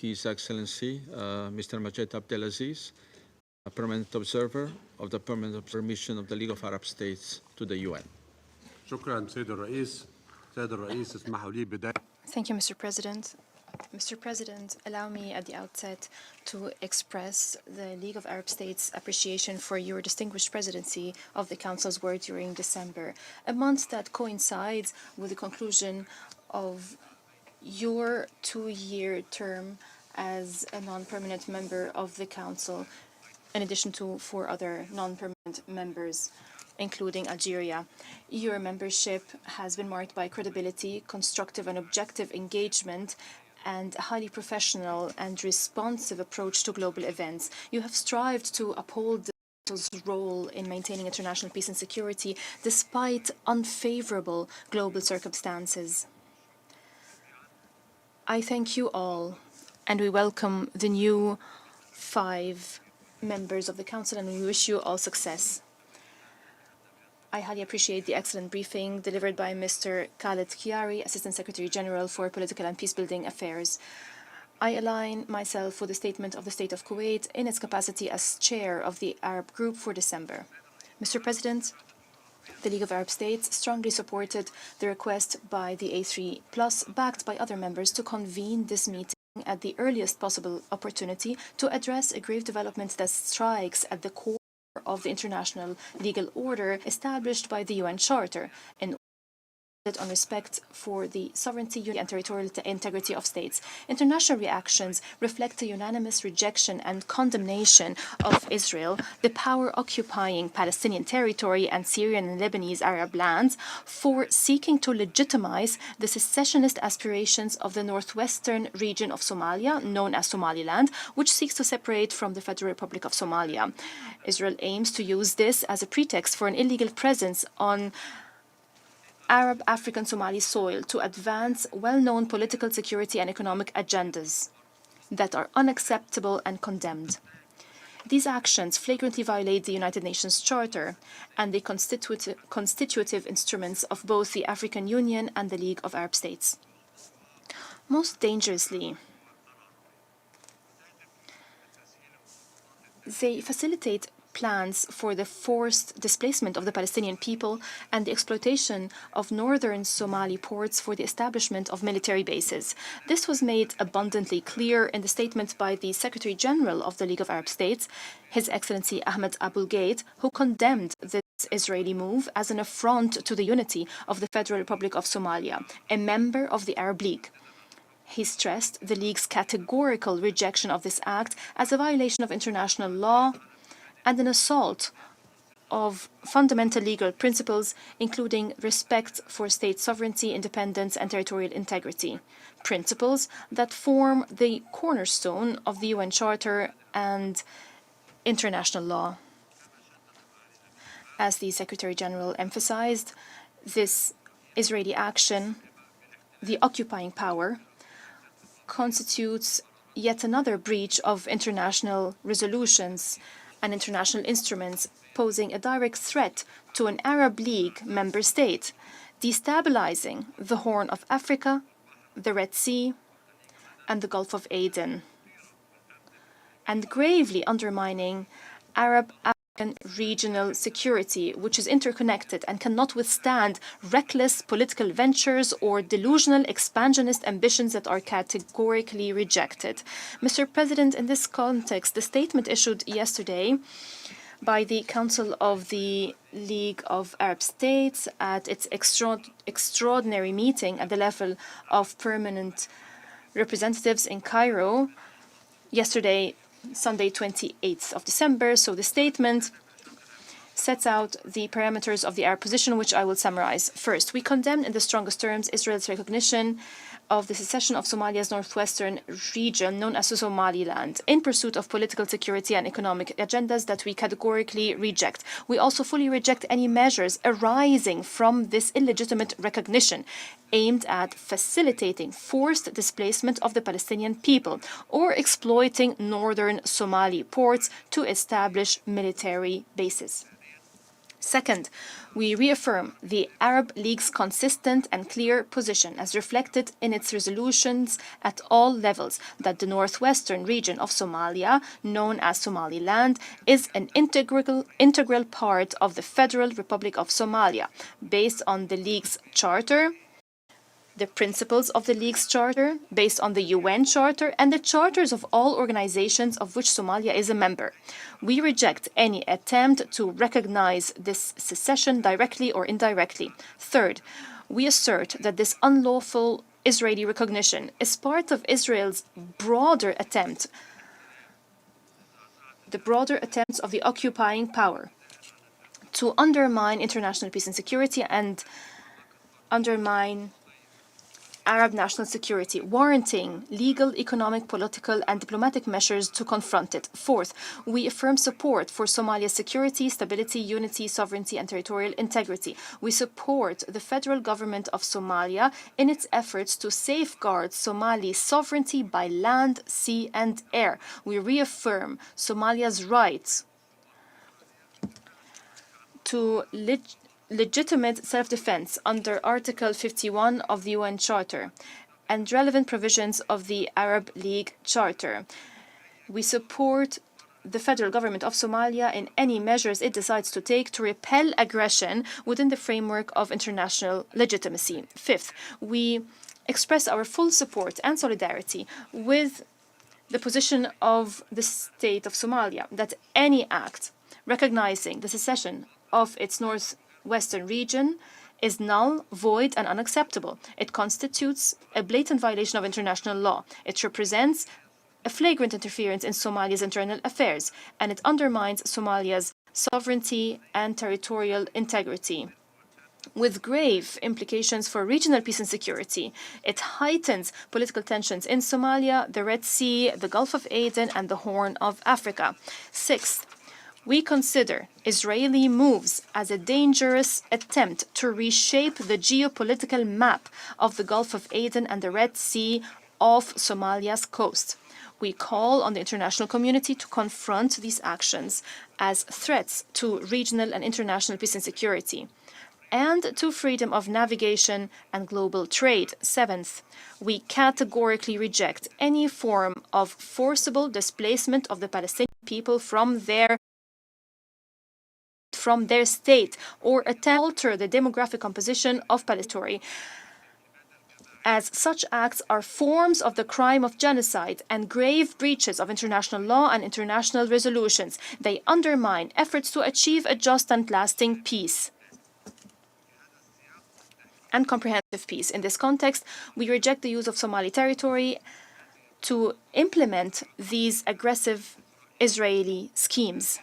His Excellency, Mr. Majed Abdelaziz, a permanent observer of the Permanent Mission of the League of Arab States to the UN. شكرا سيد الرئيس. سيد الرئيس اسمحوا لي بداية. Thank you, Mr. President. Mr. President, allow me at the outset to express the League of Arab States' appreciation for your distinguished presidency of the Council's work during December, a month that coincides with the conclusion of your 2-year term as a non-permanent member of the Council, in addition to 4 other non-permanent members, including Algeria. Your membership has been marked by credibility, constructive and objective engagement, and a highly professional and responsive approach to global events. You have strived to uphold the Council's role in maintaining international peace and security despite unfavorable global circumstances. I thank you all, and we welcome the new 5 members of the Council, and we wish you all success. I highly appreciate the excellent briefing delivered by Mr. Khaled Khiari, Assistant Secretary General for Political and Peacebuilding Affairs. I align myself with the statement of the State of Kuwait in its capacity as chair of the Arab Group for December. Mr. President, the League of Arab States strongly supported the request by the A3+, backed by other members, to convene this meeting at the earliest possible opportunity to address a grave development that strikes at the core of the international legal order established by the UN Charter in on respect for the sovereignty, unity, and territorial integrity of states. International reactions reflect a unanimous rejection and condemnation of Israel, the power-occupying Palestinian territory and Syrian and Lebanese Arab lands, for seeking to legitimize the secessionist aspirations of the northwestern region of Somalia, known as Somaliland, which seeks to separate from the Federal Republic of Somalia. Israel aims to use this as a pretext for an illegal presence on Arab, African, Somali soil to advance well-known political, security, and economic agendas that are unacceptable and condemned. These actions flagrantly violate the United Nations Charter and the constitutive instruments of both the African Union and the League of Arab States. Most dangerously, they facilitate plans for the forced displacement of the Palestinian people and the exploitation of northern Somali ports for the establishment of military bases. This was made abundantly clear in the statement by the Secretary General of the League of Arab States, His Excellency Ahmed Abul Gheit, who condemned this Israeli move as an affront to the unity of the Federal Republic of Somalia, a member of the Arab League. He stressed the League's categorical rejection of this act as a violation of international law and an assault of fundamental legal principles, including respect for state sovereignty, independence, and territorial integrity, principles that form the cornerstone of the UN Charter and international law. As the Secretary General emphasized, this Israeli action, the occupying power, constitutes yet another breach of international resolutions and international instruments, posing a direct threat to an Arab League member state, destabilizing the Horn of Africa, the Red Sea, and the Gulf of Aden, and gravely undermining Arab-African regional security, which is interconnected and cannot withstand reckless political ventures or delusional expansionist ambitions that are categorically rejected. Mr. President, in this context, the statement issued yesterday by the Council of the League of Arab States at its extraordinary meeting at the level of permanent representatives in Cairo yesterday, Sunday, 28th of December. So the statement sets out the parameters of the Arab position, which I will summarize. First, we condemn in the strongest terms Israel's recognition of the secession of Somalia's northwestern region, known as Somaliland, in pursuit of political, security, and economic agendas that we categorically reject. We also fully reject any measures arising from this illegitimate recognition aimed at facilitating forced displacement of the Palestinian people or exploiting northern Somali ports to establish military bases. Second, we reaffirm the Arab League's consistent and clear position as reflected in its resolutions at all levels that the northwestern region of Somalia, known as Somaliland, is an integral part of the Federal Republic of Somalia, based on the League's charter, the principles of the League's charter, based on the UN Charter, and the charters of all organizations of which Somalia is a member. We reject any attempt to recognize this secession directly or indirectly. Third, we assert that this unlawful Israeli recognition is part of Israel's broader attempts of the occupying power to undermine international peace and security and undermine Arab national security, warranting legal, economic, political, and diplomatic measures to confront it. Fourth, we affirm support for Somalia's security, stability, unity, sovereignty, and territorial integrity. We support the federal government of Somalia in its efforts to safeguard Somali's sovereignty by land, sea, and air. We reaffirm Somalia's rights to legitimate self-defense under Article 51 of the UN Charter and relevant provisions of the Arab League Charter. We support the federal government of Somalia in any measures it decides to take to repel aggression within the framework of international legitimacy. Fifth, we express our full support and solidarity with the position of the state of Somalia that any act recognizing the secession of its northwestern region is null, void, and unacceptable. It constitutes a blatant violation of international law. It represents a flagrant interference in Somalia's internal affairs, and it undermines Somalia's sovereignty and territorial integrity, with grave implications for regional peace and security. It heightens political tensions in Somalia, the Red Sea, the Gulf of Aden, and the Horn of Africa. Sixth, we consider Israeli moves as a dangerous attempt to reshape the geopolitical map of the Gulf of Aden and the Red Sea off Somalia's coast. We call on the international community to confront these actions as threats to regional and international peace and security, and to freedom of navigation and global trade. Seventh, we categorically reject any form of forcible displacement of the Palestinian people from their state or attempt to alter the demographic composition of Palestine, as such acts are forms of the crime of genocide and grave breaches of international law and international resolutions. They undermine efforts to achieve a just and lasting peace and comprehensive peace. In this context, we reject the use of Somali territory to implement these aggressive Israeli schemes.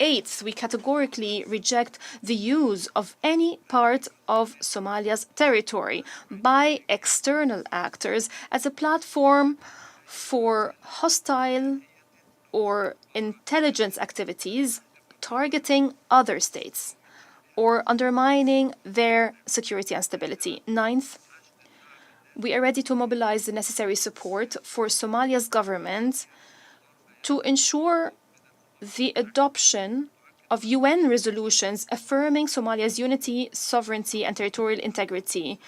Eighth, we categorically reject the use of any part of Somalia's territory by external actors as a platform for hostile or intelligence activities targeting other states or undermining their security and stability. Ninth, we are ready to mobilize the necessary support for Somalia's government to ensure the adoption of UN resolutions affirming Somalia's unity, sovereignty, and territorial integrity,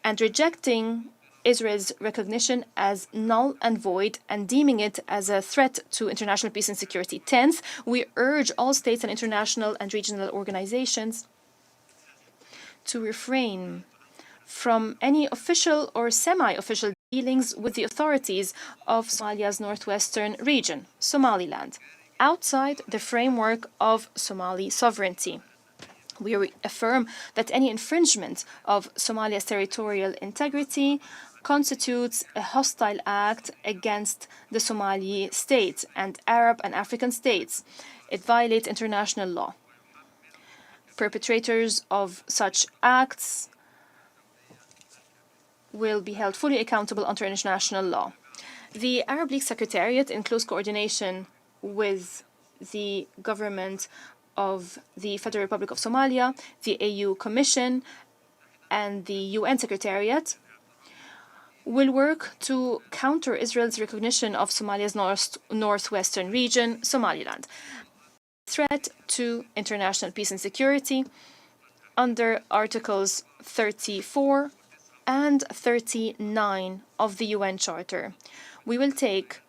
and rejecting Israel's recognition as null and void and deeming it as a threat to international peace and security. Tenth, we urge all states and international and regional organizations to refrain from any official or semi-official dealings with the authorities of Somalia's northwestern region, Somaliland, outside the framework of Somali sovereignty. We affirm that any infringement of Somalia's territorial integrity constitutes a hostile act against the Somali state and Arab and African states. It violates international law. Perpetrators of such acts will be held fully accountable under international law. The Arab League Secretariat, in close coordination with the government of the Federal Republic of Somalia, the AU Commission, and the UN Secretariat, will work to counter Israel's recognition of Somalia's northwestern region, Somaliland. threat to international peace and security under Articles 34 and 39 of the UN Charter. We will take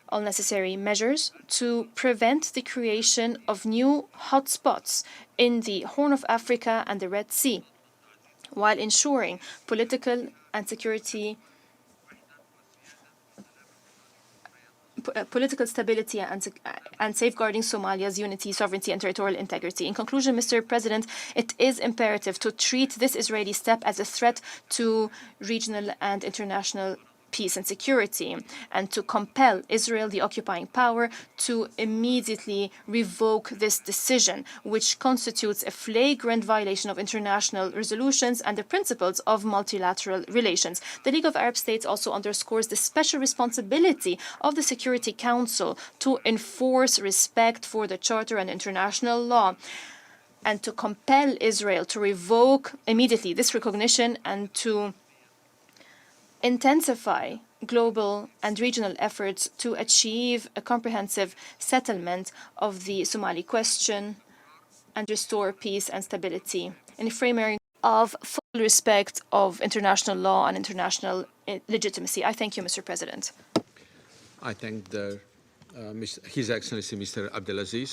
all necessary measures to prevent the creation of new hotspots in the Horn of Africa and the Red Sea, while ensuring political and security, political stability and safeguarding Somalia's unity, sovereignty, and territorial integrity. In conclusion, Mr. President, it is imperative to treat this Israeli step as a threat to regional and international peace and security, and to compel Israel, the occupying power, to immediately revoke this decision, which constitutes a flagrant violation of international resolutions and the principles of multilateral relations. The League of Arab States also underscores the special responsibility of the Security Council to enforce respect for the Charter and international law, and to compel Israel to revoke immediately this recognition and to intensify global and regional efforts to achieve a comprehensive settlement of the Somali question and restore peace and stability in a framework of full respect of international law and international legitimacy. I thank you, Mr. President. I thank His Excellency Mr. Abdelaziz.